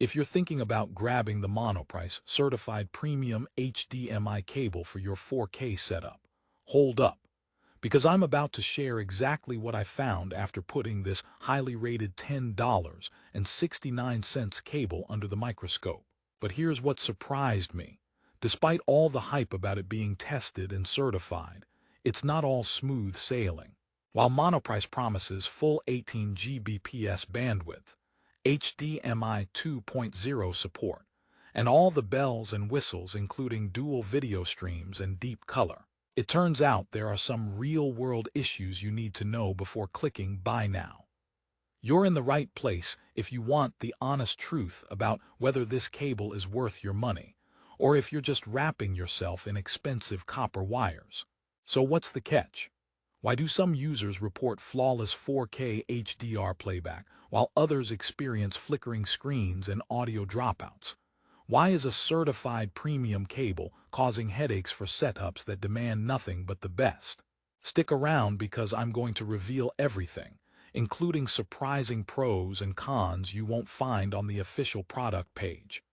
If you're thinking about grabbing the Monoprice certified premium HDMI cable for your 4K setup, hold up, because I'm about to share exactly what I found after putting this highly rated $10.69 cable under the microscope. But here's what surprised me. Despite all the hype about it being tested and certified, it's not all smooth sailing. While Monoprice promises full 18 Gbps bandwidth, HDMI 2.0 support, and all the bells and whistles including dual video streams and deep color, it turns out there are some real-world issues you need to know before clicking Buy Now. You're in the right place if you want the honest truth about whether this cable is worth your money, or if you're just wrapping yourself in expensive copper wires. So what's the catch? Why do some users report flawless 4K HDR playback, while others experience flickering screens and audio dropouts? Why is a certified premium cable causing headaches for setups that demand nothing but the best? Stick around because I'm going to reveal everything, including surprising pros and cons you won't find on the official product page.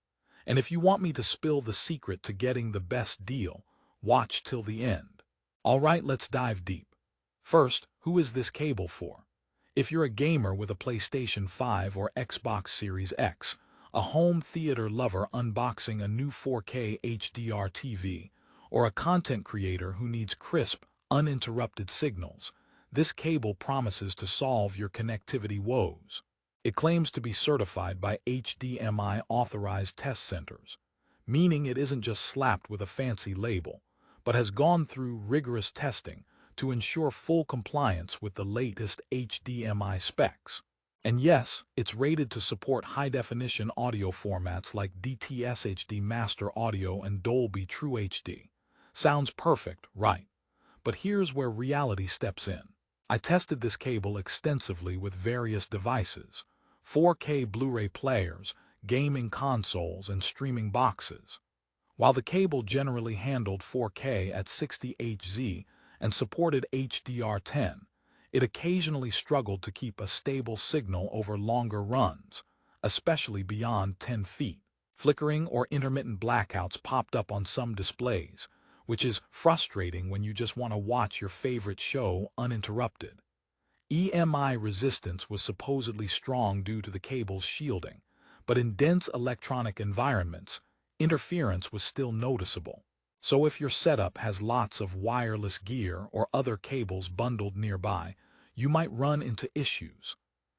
And if you want me to spill the secret to getting the best deal, watch till the end. Alright, let's dive deep. First, who is this cable for? If you're a gamer with a PlayStation 5 or Xbox Series X, a home theater lover unboxing a new 4K HDR TV, or a content creator who needs crisp, uninterrupted signals, this cable promises to solve your connectivity woes. It claims to be certified by HDMI authorized test centers, meaning it isn't just slapped with a fancy label, but has gone through rigorous testing to ensure full compliance with the latest HDMI specs. And yes, it's rated to support high-definition audio formats like DTS HD Master Audio and Dolby True HD. Sounds perfect, right? But here's where reality steps in. I tested this cable extensively with various devices, 4K Blu-ray players, gaming consoles, and streaming boxes. While the cable generally handled 4K at 60 Hz and supported HDR10, it occasionally struggled to keep a stable signal over longer runs, especially beyond 10 feet. Flickering or intermittent blackouts popped up on some displays, which is frustrating when you just want to watch your favorite show uninterrupted. EMI resistance was supposedly strong due to the cable's shielding, but in dense electronic environments, interference was still noticeable. So if your setup has lots of wireless gear or other cables bundled nearby, you might run into issues.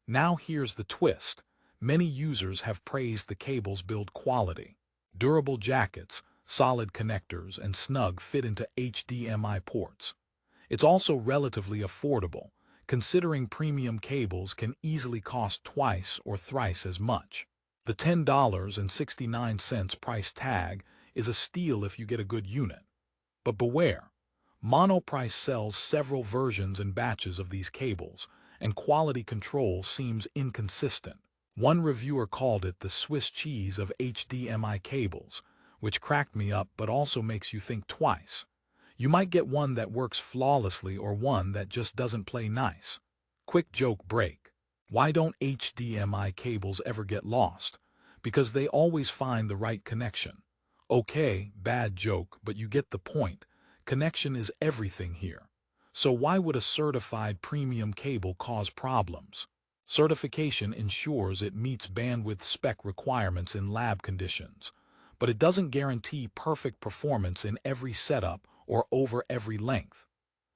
Now here's the twist. Many users have praised the cable's build quality. Durable jackets, solid connectors, and snug fit into HDMI ports. It's also relatively affordable, considering premium cables can easily cost twice or thrice as much. The $10.69 price tag is a steal if you get a good unit. But beware, Monoprice sells several versions and batches of these cables, and quality control seems inconsistent. One reviewer called it the Swiss cheese of HDMI cables, which cracked me up but also makes you think twice. You might get one that works flawlessly or one that just doesn't play nice. Quick joke break. Why don't HDMI cables ever get lost? Because they always find the right connection. Okay, bad joke, but you get the point. Connection is everything here. So why would a certified premium cable cause problems? Certification ensures it meets bandwidth spec requirements in lab conditions, but it doesn't guarantee perfect performance in every setup or over every length.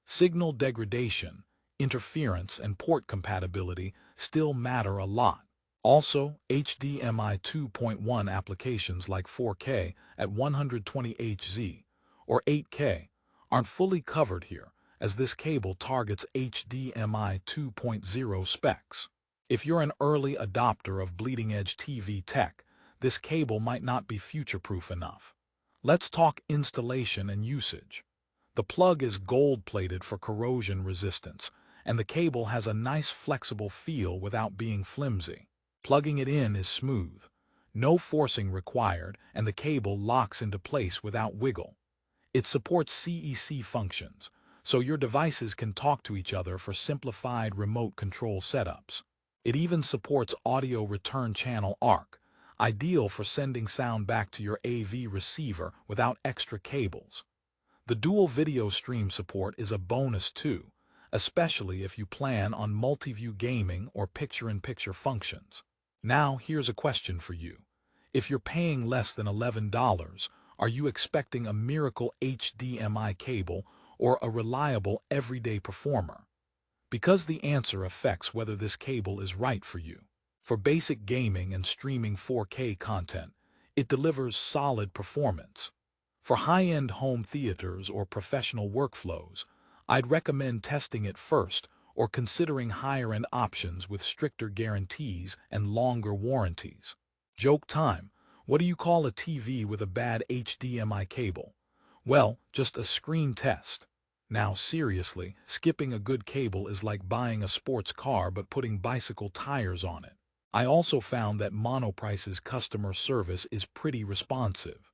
Signal degradation, interference, and port compatibility still matter a lot. Also, HDMI 2.1 applications like 4K at 120 Hz or 8K aren't fully covered here, as this cable targets HDMI 2.0 specs. If you're an early adopter of bleeding-edge TV tech, this cable might not be future-proof enough. Let's talk installation and usage. The plug is gold-plated for corrosion resistance, and the cable has a nice flexible feel without being flimsy. Plugging it in is smooth, no forcing required, and the cable locks into place without wiggle. It supports CEC functions, so your devices can talk to each other for simplified remote control setups. It even supports audio return channel ARC, ideal for sending sound back to your AV receiver without extra cables. The dual video stream support is a bonus too, especially if you plan on multi-view gaming or picture-in-picture functions. Now, here's a question for you. If you're paying less than $11, are you expecting a miracle HDMI cable or a reliable everyday performer? Because the answer affects whether this cable is right for you. For basic gaming and streaming 4K content, it delivers solid performance. For high-end home theaters or professional workflows, I'd recommend testing it first or considering higher-end options with stricter guarantees and longer warranties. Joke time. What do you call a TV with a bad HDMI cable? Well, just a screen test. Now seriously, skipping a good cable is like buying a sports car but putting bicycle tires on it. I also found that Monoprice's customer service is pretty responsive.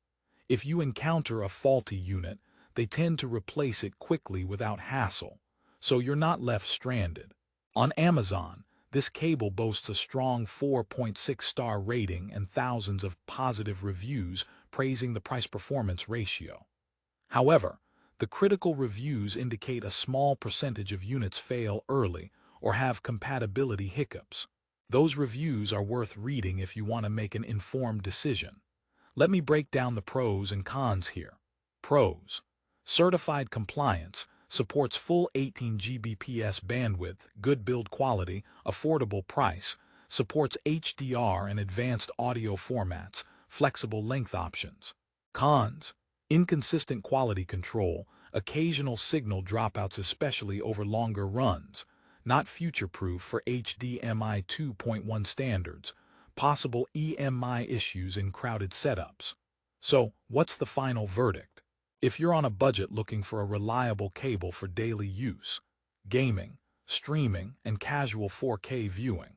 If you encounter a faulty unit, they tend to replace it quickly without hassle, so you're not left stranded. On Amazon, this cable boasts a strong 4.6-star rating and thousands of positive reviews praising the price-performance ratio. However, the critical reviews indicate a small percentage of units fail early or have compatibility hiccups. Those reviews are worth reading if you want to make an informed decision. Let me break down the pros and cons here. Pros. Certified compliance, supports full 18 Gbps bandwidth, good build quality, affordable price, supports HDR and advanced audio formats, flexible length options. Cons. Inconsistent quality control, occasional signal dropouts especially over longer runs, not future-proof for HDMI 2.1 standards, possible EMI issues in crowded setups. So, what's the final verdict? If you're on a budget looking for a reliable cable for daily use, gaming, streaming, and casual 4K viewing,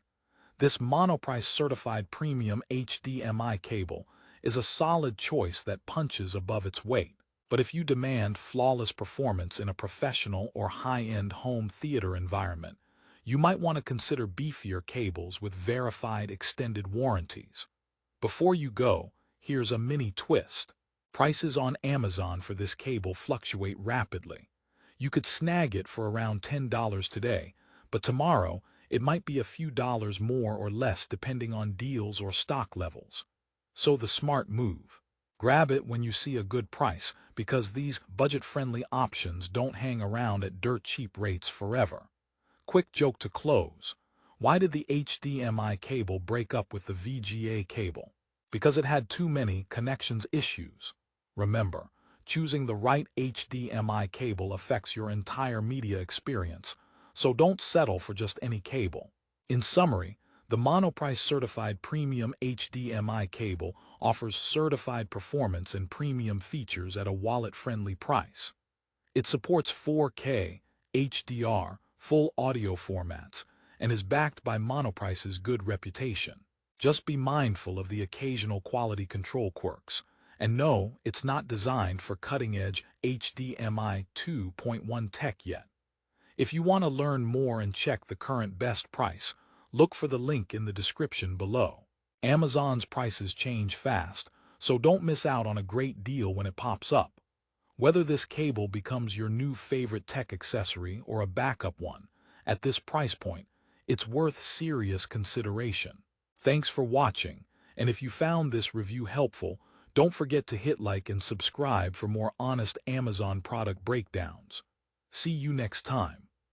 this Monoprice certified premium HDMI cable is a solid choice that punches above its weight. But if you demand flawless performance in a professional or high-end home theater environment, you might want to consider beefier cables with verified extended warranties. Before you go, here's a mini twist. Prices on Amazon for this cable fluctuate rapidly. You could snag it for around $10 today, but tomorrow it might be a few dollars more or less depending on deals or stock levels. So the smart move. Grab it when you see a good price, because these budget-friendly options don't hang around at dirt-cheap rates forever. Quick joke to close. Why did the HDMI cable break up with the VGA cable? Because it had too many connections issues. Remember, choosing the right HDMI cable affects your entire media experience, so don't settle for just any cable. In summary, the Monoprice certified premium HDMI cable offers certified performance and premium features at a wallet-friendly price. It supports 4K, HDR, full audio formats, and is backed by Monoprice's good reputation. Just be mindful of the occasional quality control quirks, and know it's not designed for cutting-edge HDMI 2.1 tech yet. If you want to learn more and check the current best price, look for the link in the description below. Amazon's prices change fast, so don't miss out on a great deal when it pops up. Whether this cable becomes your new favorite tech accessory or a backup one, at this price point, it's worth serious consideration. Thanks for watching, and if you found this review helpful, don't forget to hit like and subscribe for more honest Amazon product breakdowns. See you next time.